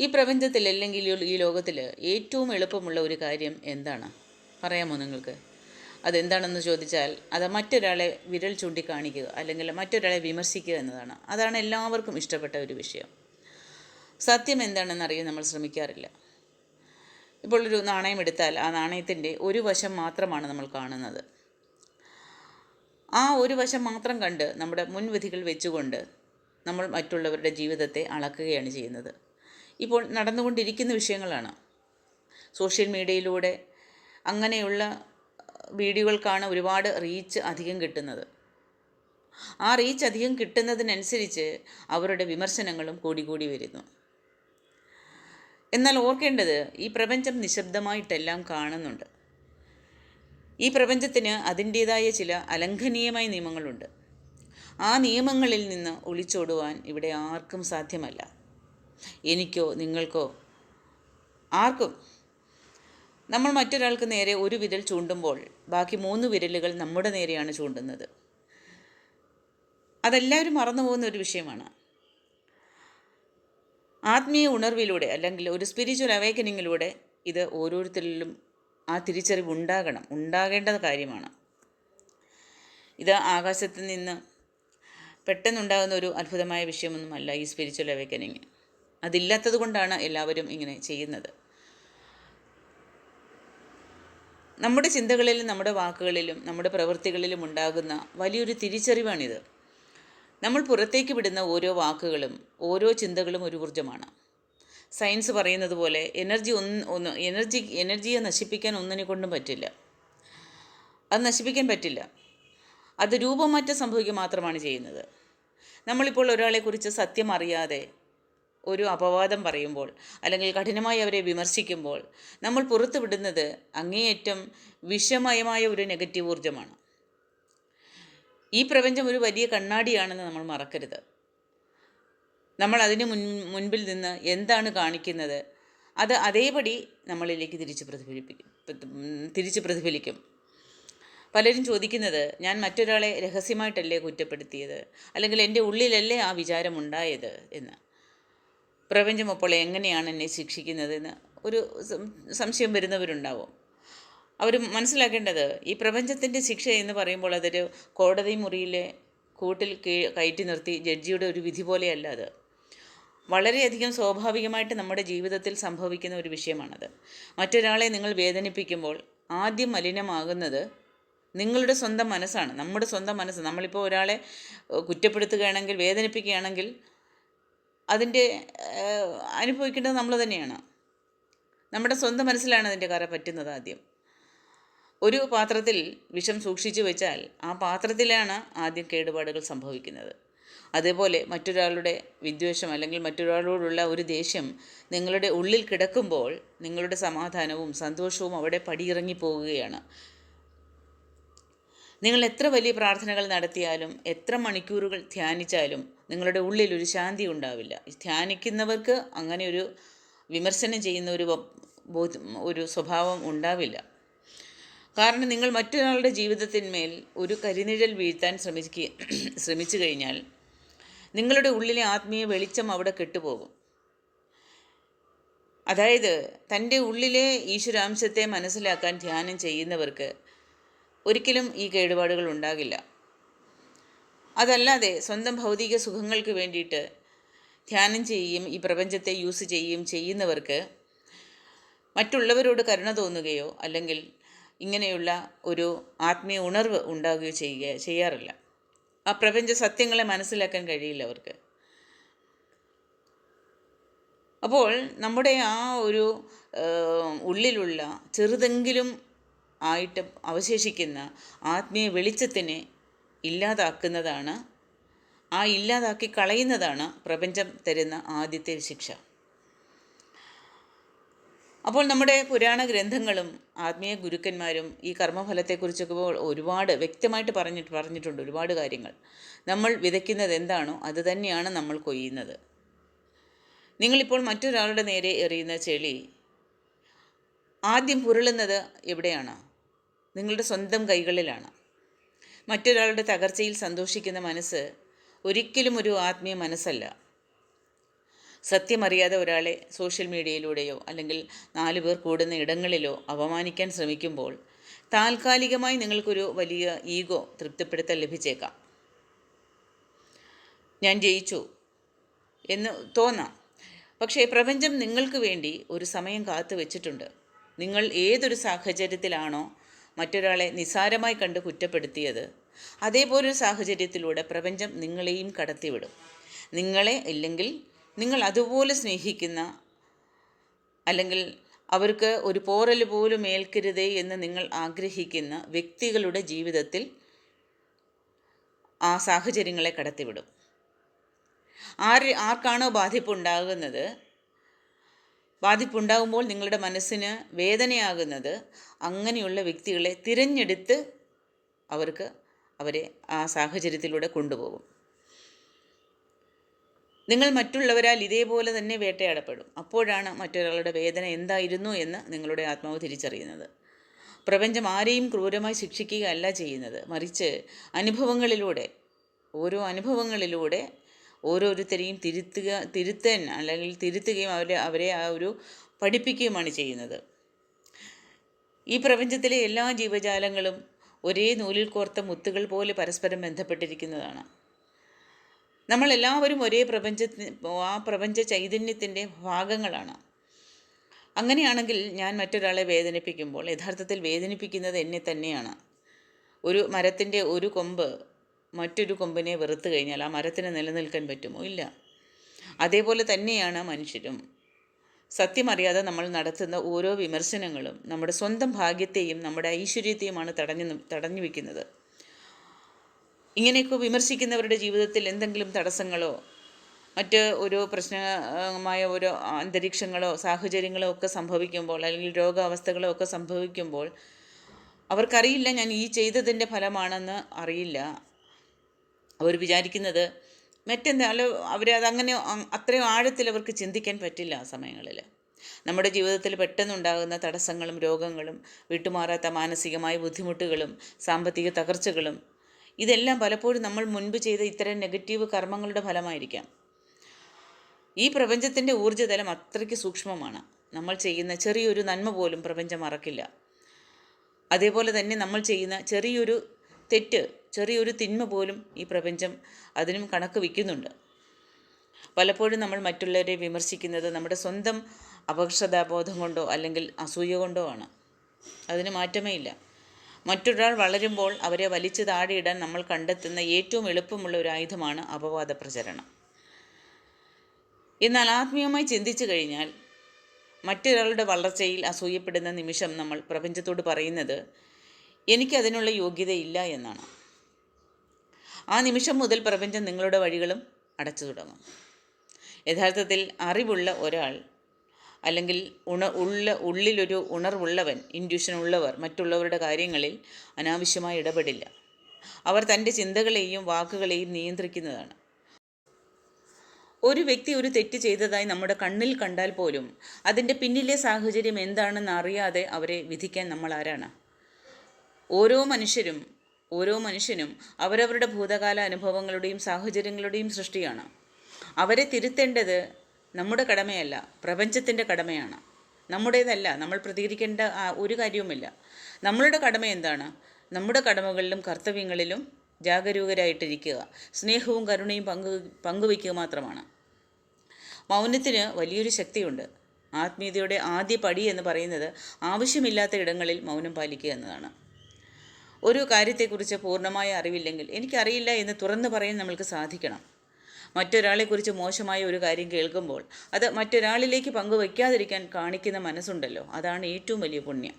ഈ പ്രപഞ്ചത്തിൽ അല്ലെങ്കിൽ ഈ ലോകത്തിൽ ഏറ്റവും എളുപ്പമുള്ള ഒരു കാര്യം എന്താണ്? പറയാമോ നിങ്ങൾക്ക്? അതെന്താണെന്ന് ചോദിച്ചാൽ അത് മറ്റൊരാളെ വിരൽ ചൂണ്ടിക്കാണിക്കുക അല്ലെങ്കിൽ മറ്റൊരാളെ വിമർശിക്കുക എന്നതാണ്. അതാണ് എല്ലാവർക്കും ഇഷ്ടപ്പെട്ട ഒരു വിഷയം. സത്യം എന്താണെന്നറിയാൻ നമ്മൾ ശ്രമിക്കാറില്ല. ഇപ്പോൾ ഒരു നാണയം എടുത്താൽ ആ നാണയത്തിൻ്റെ ഒരു വശം മാത്രമാണ് നമ്മൾ കാണുന്നത്. ആ ഒരു വശം മാത്രം കണ്ട് നമ്മുടെ മുൻവിധികൾ വെച്ചുകൊണ്ട് നമ്മൾ മറ്റുള്ളവരുടെ ജീവിതത്തെ അളക്കുകയാണ് ചെയ്യുന്നത്. ഇപ്പോൾ നടന്നുകൊണ്ടിരിക്കുന്ന വിഷയങ്ങളാണ്. സോഷ്യൽ മീഡിയയിലൂടെ അങ്ങനെയുള്ള വീഡിയോകൾക്കാണ് ഒരുപാട് റീച്ച് അധികം കിട്ടുന്നത്. ആ റീച്ച് അധികം കിട്ടുന്നതിനനുസരിച്ച് അവരുടെ വിമർശനങ്ങളും കൂടി വരുന്നു. എന്നാൽ ഓർക്കേണ്ടത്, ഈ പ്രപഞ്ചം നിശബ്ദമായിട്ടെല്ലാം കാണുന്നുണ്ട്. ഈ പ്രപഞ്ചത്തിന് അതിൻ്റേതായ ചില അലംഘനീയമായ നിയമങ്ങളുണ്ട്. ആ നിയമങ്ങളിൽ നിന്ന് ഒളിച്ചോടുവാൻ ഇവിടെ ആർക്കും സാധ്യമല്ല. എനിക്കോ നിങ്ങൾക്കോ ആർക്കും. നമ്മൾ മറ്റൊരാൾക്ക് നേരെ ഒരു വിരൽ ചൂണ്ടുമ്പോൾ ബാക്കി 3 വിരലുകൾ നമ്മുടെ നേരെയാണ് ചൂണ്ടുന്നത്. അതെല്ലാവരും മറന്നുപോകുന്ന ഒരു വിഷയമാണ്. ആത്മീയ ഉണർവിലൂടെ അല്ലെങ്കിൽ ഒരു സ്പിരിച്വൽ അവേക്കനിങ്ങിലൂടെ ഇത് ഓരോരുത്തരിലും ആ തിരിച്ചറിവ് ഉണ്ടാകേണ്ട കാര്യമാണ്. ഇത് ആകാശത്ത് നിന്ന് പെട്ടെന്നുണ്ടാകുന്ന ഒരു അത്ഭുതമായ വിഷയമൊന്നുമല്ല ഈ സ്പിരിച്വൽ അവേക്കനിങ്. അതില്ലാത്തത് കൊണ്ടാണ് എല്ലാവരും ഇങ്ങനെ ചെയ്യുന്നത്. നമ്മുടെ ചിന്തകളിലും നമ്മുടെ വാക്കുകളിലും നമ്മുടെ പ്രവൃത്തികളിലും ഉണ്ടാകുന്ന വലിയൊരു തിരിച്ചറിവാണിത്. നമ്മൾ പുറത്തേക്ക് വിടുന്ന ഓരോ വാക്കുകളും ഓരോ ചിന്തകളും ഒരു ഊർജ്ജമാണ്. സയൻസ് പറയുന്നത് പോലെ എനർജിയെ നശിപ്പിക്കാൻ ഒന്നിനെ കൊണ്ടും പറ്റില്ല. അത് നശിപ്പിക്കാൻ പറ്റില്ല. അത് രൂപമാറ്റം സംഭവിക്കുക മാത്രമാണ് ചെയ്യുന്നത്. നമ്മളിപ്പോൾ ഒരാളെക്കുറിച്ച് സത്യം അറിയാതെ ഒരു അപവാദം പറയുമ്പോൾ അല്ലെങ്കിൽ കഠിനമായി അവരെ വിമർശിക്കുമ്പോൾ നമ്മൾ പുറത്തു വിടുന്നത് അങ്ങേയറ്റം വിഷമയമായ ഒരു നെഗറ്റീവ് ഊർജ്ജമാണ്. ഈ പ്രപഞ്ചം ഒരു വലിയ കണ്ണാടിയാണെന്ന് നമ്മൾ മറക്കരുത്. നമ്മൾ അതിന് മുൻപിൽ നിന്ന് എന്താണ് കാണിക്കുന്നത് അത് അതേപടി നമ്മളിലേക്ക് തിരിച്ച് പ്രതിഫലിക്കും. പലരും ചോദിക്കുന്നത്, ഞാൻ മറ്റൊരാളെ രഹസ്യമായിട്ടല്ലേ കുറ്റപ്പെടുത്തിയത്, അല്ലെങ്കിൽ എൻ്റെ ഉള്ളിലല്ലേ ആ വിചാരമുണ്ടായത് എന്ന്. പ്രപഞ്ചം അപ്പോൾ എങ്ങനെയാണ് എന്നെ ശിക്ഷിക്കുന്നതെന്ന് ഒരു സംശയം വരുന്നവരുണ്ടാവും. അവർ മനസ്സിലാക്കേണ്ടത്, ഈ പ്രപഞ്ചത്തിൻ്റെ ശിക്ഷ എന്ന് പറയുമ്പോൾ അതൊരു കോടതി മുറിയിലെ കൂട്ടിൽ കയറ്റി നിർത്തി ജഡ്ജിയുടെ ഒരു വിധി പോലെയല്ല. അത് വളരെയധികം സ്വാഭാവികമായിട്ട് നമ്മുടെ ജീവിതത്തിൽ സംഭവിക്കുന്ന ഒരു വിഷയമാണത്. മറ്റൊരാളെ നിങ്ങൾ വേദനിപ്പിക്കുമ്പോൾ ആദ്യം മലിനമാകുന്നത് നിങ്ങളുടെ സ്വന്തം മനസ്സാണ്, നമ്മുടെ സ്വന്തം മനസ്സ്. നമ്മളിപ്പോൾ ഒരാളെ കുറ്റപ്പെടുത്തുകയാണെങ്കിൽ, വേദനിപ്പിക്കുകയാണെങ്കിൽ അതിൻ്റെ അനുഭവിക്കേണ്ടത് നമ്മൾ തന്നെയാണ്. നമ്മുടെ സ്വന്തം മനസ്സിലാണ് അതിൻ്റെ കറ പറ്റുന്നത്. ആദ്യം ഒരു പാത്രത്തിൽ വിഷം സൂക്ഷിച്ചു വെച്ചാൽ ആ പാത്രത്തിലാണ് ആദ്യം കേടുപാടുകൾ സംഭവിക്കുന്നത്. അതേപോലെ മറ്റൊരാളുടെ വിദ്വേഷം അല്ലെങ്കിൽ മറ്റൊരാളോടുള്ള ഒരു ദേഷ്യം നിങ്ങളുടെ ഉള്ളിൽ കിടക്കുമ്പോൾ നിങ്ങളുടെ സമാധാനവും സന്തോഷവും അവിടെ പടിയിറങ്ങി പോവുകയാണ്. നിങ്ങൾ എത്ര വലിയ പ്രാർത്ഥനകൾ നടത്തിയാലും എത്ര മണിക്കൂറുകൾ ധ്യാനിച്ചാലും നിങ്ങളുടെ ഉള്ളിൽ ഒരു ശാന്തി ഉണ്ടാവില്ല. ധ്യാനിക്കുന്നവർക്ക് അങ്ങനെ ഒരു വിമർശനം ചെയ്യുന്ന ഒരു സ്വഭാവം ഉണ്ടാവില്ല. കാരണം നിങ്ങൾ മറ്റൊരാളുടെ ജീവിതത്തിന്മേൽ ഒരു കരിനിഴൽ വീഴ്ത്താൻ ശ്രമിച്ചു കഴിഞ്ഞാൽ നിങ്ങളുടെ ഉള്ളിലെ ആത്മീയ വെളിച്ചം അവിടെ കെട്ടുപോകും. അതായത് തൻ്റെ ഉള്ളിലെ ഈശ്വരാംശത്തെ മനസ്സിലാക്കാൻ ധ്യാനം ചെയ്യുന്നവർക്ക് ഒരിക്കലും ഈ കേടുപാടുകൾ ഉണ്ടാകില്ല. അതല്ലാതെ സ്വന്തം ഭൗതിക സുഖങ്ങൾക്ക് വേണ്ടിയിട്ട് ധ്യാനം ചെയ്യുകയും ഈ പ്രപഞ്ചത്തെ യൂസ് ചെയ്യുന്നവർക്ക് മറ്റുള്ളവരോട് കരുണ തോന്നുകയോ അല്ലെങ്കിൽ ഇങ്ങനെയുള്ള ഒരു ആത്മീയ ഉണർവ് ഉണ്ടാകുകയോ ചെയ്യാറില്ല. ആ പ്രപഞ്ച സത്യങ്ങളെ മനസ്സിലാക്കാൻ കഴിയില്ല അവർക്ക്. അപ്പോൾ നമ്മുടെ ആ ഒരു ഉള്ളിലുള്ള ചെറുതെങ്കിലും ആയിട്ട് അവശേഷിക്കുന്ന ആത്മീയ വെളിച്ചത്തിനെ ഇല്ലാതാക്കുന്നതാണ്, ഇല്ലാതാക്കി കളയുന്നതാണ് പ്രപഞ്ചം തരുന്ന ആദ്യത്തെ ശിക്ഷ. അപ്പോൾ നമ്മുടെ പുരാണ ഗ്രന്ഥങ്ങളും ആത്മീയ ഗുരുക്കന്മാരും ഈ കർമ്മഫലത്തെക്കുറിച്ചൊക്കെ ഒരുപാട് വ്യക്തമായിട്ട് പറഞ്ഞിട്ടുണ്ട് ഒരുപാട് കാര്യങ്ങൾ. നമ്മൾ വിതയ്ക്കുന്നത് എന്താണോ അത് തന്നെയാണ് നമ്മൾ കൊയ്യുന്നത്. നിങ്ങളിപ്പോൾ മറ്റൊരാളുടെ നേരെ എറിയുന്ന ചെളി ആദ്യം പുരളുന്നത് എവിടെയാണ്? നിങ്ങളുടെ സ്വന്തം കൈകളിലാണ്. മറ്റൊരാളുടെ തകർച്ചയിൽ സന്തോഷിക്കുന്ന മനസ്സ് ഒരിക്കലും ഒരു ആത്മീയ മനസ്സല്ല. സത്യമറിയാതെ ഒരാളെ സോഷ്യൽ മീഡിയയിലൂടെയോ അല്ലെങ്കിൽ 4 പേർ കൂടുന്ന ഇടങ്ങളിലോ അപമാനിക്കാൻ ശ്രമിക്കുമ്പോൾ താൽക്കാലികമായി നിങ്ങൾക്കൊരു വലിയ ഈഗോ തൃപ്തിപ്പെടുത്തൽ ലഭിച്ചേക്കാം. ഞാൻ ജയിച്ചു എന്ന് തോന്നാം. പക്ഷേ പ്രപഞ്ചം നിങ്ങൾക്ക് വേണ്ടി ഒരു സമയം കാത്തു വെച്ചിട്ടുണ്ട്. നിങ്ങൾ ഏതൊരു സാഹചര്യത്തിലാണോ മറ്റൊരാളെ നിസ്സാരമായി കണ്ട് കുറ്റപ്പെടുത്തിയത്, അതേപോലൊരു സാഹചര്യത്തിലൂടെ പ്രപഞ്ചം നിങ്ങളെയും കടത്തിവിടും. നിങ്ങളെ ഇല്ലെങ്കിൽ നിങ്ങൾ അതുപോലെ സ്നേഹിക്കുന്ന, അല്ലെങ്കിൽ അവർക്ക് ഒരു പോറൽ പോലും ഏൽക്കരുതേ എന്ന് നിങ്ങൾ ആഗ്രഹിക്കുന്ന വ്യക്തികളുടെ ജീവിതത്തിൽ ആ സാഹചര്യങ്ങളെ കടത്തിവിടും. ആർക്കാണോ ബാധിപ്പുണ്ടാകുമ്പോൾ നിങ്ങളുടെ മനസ്സിന് വേദനയാകുന്നത്, അങ്ങനെയുള്ള വ്യക്തികളെ തിരഞ്ഞെടുത്ത് അവരെ ആ സാഹചര്യത്തിലൂടെ കൊണ്ടുപോകും. നിങ്ങൾ മറ്റുള്ളവരാൽ ഇതേപോലെ തന്നെ വേട്ടയാടപ്പെടും. അപ്പോഴാണ് മറ്റൊരാളുടെ വേദന എന്തായിരുന്നു എന്ന് നിങ്ങളുടെ ആത്മാവ് തിരിച്ചറിയുന്നത്. പ്രപഞ്ചം ആരെയും ക്രൂരമായി ശിക്ഷിക്കുകയല്ല ചെയ്യുന്നത്, മറിച്ച് ഓരോ അനുഭവങ്ങളിലൂടെ ഓരോരുത്തരെയും തിരുത്തുകയും അവരെ ആ ഒരു പഠിപ്പിക്കുകയുമാണ് ചെയ്യുന്നത്. ഈ പ്രപഞ്ചത്തിലെ എല്ലാ ജീവജാലങ്ങളും ഒരേ നൂലിൽ കോർത്ത മുത്തുകൾ പോലെ പരസ്പരം ബന്ധപ്പെട്ടിരിക്കുന്നതാണ്. നമ്മളെല്ലാവരും ഒരേ പ്രപഞ്ച ചൈതന്യത്തിൻ്റെ ഭാഗങ്ങളാണ്. അങ്ങനെയാണെങ്കിൽ ഞാൻ മറ്റൊരാളെ വേദനിപ്പിക്കുമ്പോൾ യഥാർത്ഥത്തിൽ വേദനിപ്പിക്കുന്നത് എന്നെ തന്നെയാണ്. ഒരു മരത്തിൻ്റെ ഒരു കൊമ്പ് മറ്റൊരു കൊമ്പിനെ വെറുത്തു കഴിഞ്ഞാൽ ആ മരത്തിന് നിലനിൽക്കാൻ പറ്റുമോ? ഇല്ല. അതേപോലെ തന്നെയാണ് മനുഷ്യരും. സത്യമറിയാതെ നമ്മൾ നടത്തുന്ന ഓരോ വിമർശനങ്ങളും നമ്മുടെ സ്വന്തം ഭാഗ്യത്തെയും നമ്മുടെ ഐശ്വര്യത്തെയുമാണ് തടഞ്ഞു വയ്ക്കുന്നത്. ഇങ്ങനെയൊക്കെ വിമർശിക്കുന്നവരുടെ ജീവിതത്തിൽ എന്തെങ്കിലും തടസ്സങ്ങളോ മറ്റ് ഓരോ പ്രശ്നമായ ഓരോ അന്തരീക്ഷങ്ങളോ സാഹചര്യങ്ങളോ ഒക്കെ സംഭവിക്കുമ്പോൾ, അല്ലെങ്കിൽ രോഗാവസ്ഥകളോ ഒക്കെ സംഭവിക്കുമ്പോൾ അവർക്കറിയില്ല ഞാൻ ഈ ചെയ്തതിൻ്റെ ഫലമാണെന്ന് അറിയില്ല. അവർ വിചാരിക്കുന്നത് മറ്റെന്താ, അല്ല അവരതങ്ങനെ അത്രയും ആഴത്തിൽ അവർക്ക് ചിന്തിക്കാൻ പറ്റില്ല. ആ സമയങ്ങളിൽ നമ്മുടെ ജീവിതത്തിൽ പെട്ടെന്നുണ്ടാകുന്ന തടസ്സങ്ങളും രോഗങ്ങളും വിട്ടുമാറാത്ത മാനസികമായ ബുദ്ധിമുട്ടുകളും സാമ്പത്തിക തകർച്ചകളും ഇതെല്ലാം പലപ്പോഴും നമ്മൾ മുൻപ് ചെയ്ത ഇത്തരം നെഗറ്റീവ് കർമ്മങ്ങളുടെ ഫലമായിരിക്കാം. ഈ പ്രപഞ്ചത്തിൻ്റെ ഊർജ്ജതലം അത്രയ്ക്ക് സൂക്ഷ്മമാണ്. നമ്മൾ ചെയ്യുന്ന ചെറിയൊരു നന്മ പോലും പ്രപഞ്ചം മറക്കില്ല. അതേപോലെ തന്നെ നമ്മൾ ചെയ്യുന്ന ചെറിയൊരു തെറ്റ്, ചെറിയൊരു തിന്മ പോലും ഈ പ്രപഞ്ചം അതിനും കണക്ക് വയ്ക്കുന്നുണ്ട്. പലപ്പോഴും നമ്മൾ മറ്റുള്ളവരെ വിമർശിക്കുന്നത് നമ്മുടെ സ്വന്തം അപകർഷതാബോധം കൊണ്ടോ അല്ലെങ്കിൽ അസൂയ കൊണ്ടോ ആണ്. അതിന് മാറ്റമേ ഇല്ല. മറ്റൊരാൾ വളരുമ്പോൾ അവരെ വലിച്ചു താഴെയിടാൻ നമ്മൾ കണ്ടെത്തുന്ന ഏറ്റവും എളുപ്പമുള്ള ഒരു ആയുധമാണ് അപവാദ പ്രചരണം. എന്നാൽ ആത്മീയമായി ചിന്തിച്ചു കഴിഞ്ഞാൽ മറ്റൊരാളുടെ വളർച്ചയിൽ അസൂയപ്പെടുന്ന നിമിഷം നമ്മൾ പ്രപഞ്ചത്തോട് പറയുന്നത് എനിക്കതിനുള്ള യോഗ്യതയില്ല എന്നാണ്. ആ നിമിഷം മുതൽ പ്രപഞ്ചം നിങ്ങളുടെ വഴികളും അടച്ചു തുടങ്ങും. യഥാർത്ഥത്തിൽ അറിവുള്ള ഒരാൾ, അല്ലെങ്കിൽ ഉള്ളിലൊരു ഉണർവുള്ളവൻ, ഇൻഡ്യൂഷൻ ഉള്ളവർ മറ്റുള്ളവരുടെ കാര്യങ്ങളിൽ അനാവശ്യമായി ഇടപെടില്ല. അവർ തൻ്റെ ചിന്തകളെയും വാക്കുകളെയും നിയന്ത്രിക്കുന്നതാണ്. ഒരു വ്യക്തി ഒരു തെറ്റ് ചെയ്തതായി നമ്മുടെ കണ്ണിൽ കണ്ടാൽ പോലും അതിൻ്റെ പിന്നിലെ സാഹചര്യം എന്താണെന്ന് അറിയാതെ അവരെ വിധിക്കാൻ നമ്മൾ ആരാണ്? ഓരോ മനുഷ്യനും അവരവരുടെ ഭൂതകാല അനുഭവങ്ങളുടെയും സാഹചര്യങ്ങളുടെയും സൃഷ്ടിയാണ്. അവരെ തിരുത്തേണ്ടത് നമ്മുടെ കടമയല്ല, പ്രപഞ്ചത്തിൻ്റെ കടമയാണ്, നമ്മുടേതല്ല. നമ്മൾ പ്രതികരിക്കേണ്ട ഒരു കാര്യവുമില്ല. നമ്മളുടെ കടമ എന്താണ്? നമ്മുടെ കടമകളിലും കർത്തവ്യങ്ങളിലും ജാഗരൂകരായിട്ടിരിക്കുക, സ്നേഹവും കരുണയും പങ്കുവയ്ക്കുക മാത്രമാണ്. മൗനത്തിന് വലിയൊരു ശക്തിയുണ്ട്. ആത്മീയതയുടെ ആദ്യ പടി എന്ന് പറയുന്നത് ആവശ്യമില്ലാത്ത ഇടങ്ങളിൽ മൗനം പാലിക്കുക എന്നതാണ്. ഒരു കാര്യത്തെക്കുറിച്ച് പൂർണ്ണമായ അറിവില്ലെങ്കിൽ എനിക്കറിയില്ല എന്ന് തുറന്നു പറയാൻ നമ്മൾക്ക് സാധിക്കണം. മറ്റൊരാളെക്കുറിച്ച് മോശമായ ഒരു കാര്യം കേൾക്കുമ്പോൾ അത് മറ്റൊരാളിലേക്ക് പങ്കുവയ്ക്കാതിരിക്കാൻ കാണിക്കുന്ന മനസ്സുണ്ടല്ലോ, അതാണ് ഏറ്റവും വലിയ പുണ്യം.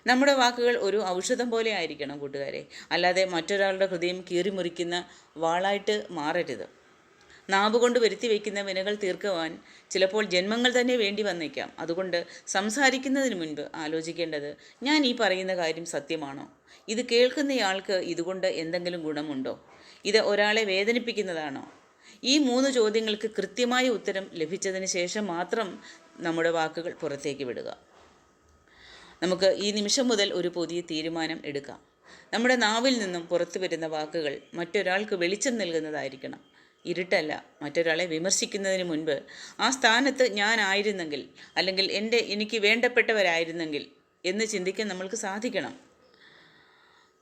നമ്മുടെ വാക്കുകൾ ഒരു ഔഷധം പോലെ ആയിരിക്കണം കൂട്ടുകാരെ, അല്ലാതെ മറ്റൊരാളുടെ ഹൃദയം കീറിമുറിക്കുന്ന വാളായിട്ട് മാറരുത്. നാവുകൊണ്ട് വരുത്തി വയ്ക്കുന്ന വിനകൾ തീർക്കുവാൻ ചിലപ്പോൾ ജന്മങ്ങൾ തന്നെ വേണ്ടി വന്നേക്കാം. അതുകൊണ്ട് സംസാരിക്കുന്നതിന് മുൻപ് ആലോചിക്കേണ്ടത് ഞാൻ ഈ പറയുന്ന കാര്യം സത്യമാണോ? ഇത് കേൾക്കുന്നയാൾക്ക് ഇതുകൊണ്ട് എന്തെങ്കിലും ഗുണമുണ്ടോ? ഇത് ഒരാളെ വേദനിപ്പിക്കുന്നതാണോ? ഈ 3 ചോദ്യങ്ങൾക്ക് കൃത്യമായ ഉത്തരം ലഭിച്ചതിന് ശേഷം മാത്രം നമ്മുടെ വാക്കുകൾ പുറത്തേക്ക് വിടുക. നമുക്ക് ഈ നിമിഷം മുതൽ ഒരു പുതിയ തീരുമാനം എടുക്കാം. നമ്മുടെ നാവിൽ നിന്നും പുറത്തു വരുന്ന വാക്കുകൾ മറ്റൊരാൾക്ക് വെളിച്ചം നൽകുന്നതായിരിക്കണം. ഇരുട്ടല്ല. മറ്റൊരാളെ വിമർശിക്കുന്നതിന് മുൻപ് ആ സ്ഥാനത്ത് ഞാനായിരുന്നെങ്കിൽ, അല്ലെങ്കിൽ എനിക്ക് വേണ്ടപ്പെട്ടവരായിരുന്നെങ്കിൽ എന്ന് ചിന്തിക്കാൻ നമ്മൾക്ക് സാധിക്കണം.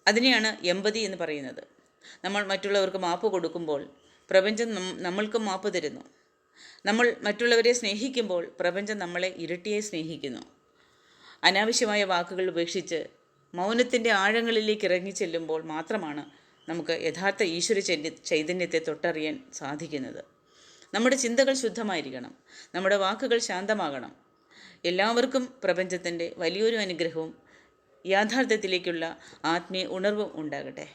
അതിനെയാണ് എമ്പതി എന്ന് പറയുന്നത്. നമ്മൾ മറ്റുള്ളവർക്ക് മാപ്പ് കൊടുക്കുമ്പോൾ പ്രപഞ്ചം നമ്മൾക്കും മാപ്പ് തരുന്നു. നമ്മൾ മറ്റുള്ളവരെ സ്നേഹിക്കുമ്പോൾ പ്രപഞ്ചം നമ്മളെ ഇരട്ടിയായി സ്നേഹിക്കുന്നു. അനാവശ്യമായ വാക്കുകൾ ഉപേക്ഷിച്ച് മൗനത്തിൻ്റെ ആഴങ്ങളിലേക്ക് ഇറങ്ങിച്ചെല്ലുമ്പോൾ മാത്രമാണ് നമുക്ക് യഥാർത്ഥ ഈശ്വര ചൈതന്യത്തെ തൊട്ടറിയാൻ സാധിക്കുന്നത്. നമ്മുടെ ചിന്തകൾ ശുദ്ധമായിരിക്കണം, നമ്മുടെ വാക്കുകൾ ശാന്തമാകണം. എല്ലാവർക്കും പ്രപഞ്ചത്തിൻ്റെ വലിയൊരു അനുഗ്രഹവും യാഥാർത്ഥ്യത്തിലേക്കുള്ള ആത്മീയ ഉണർവും ഉണ്ടാകട്ടെ.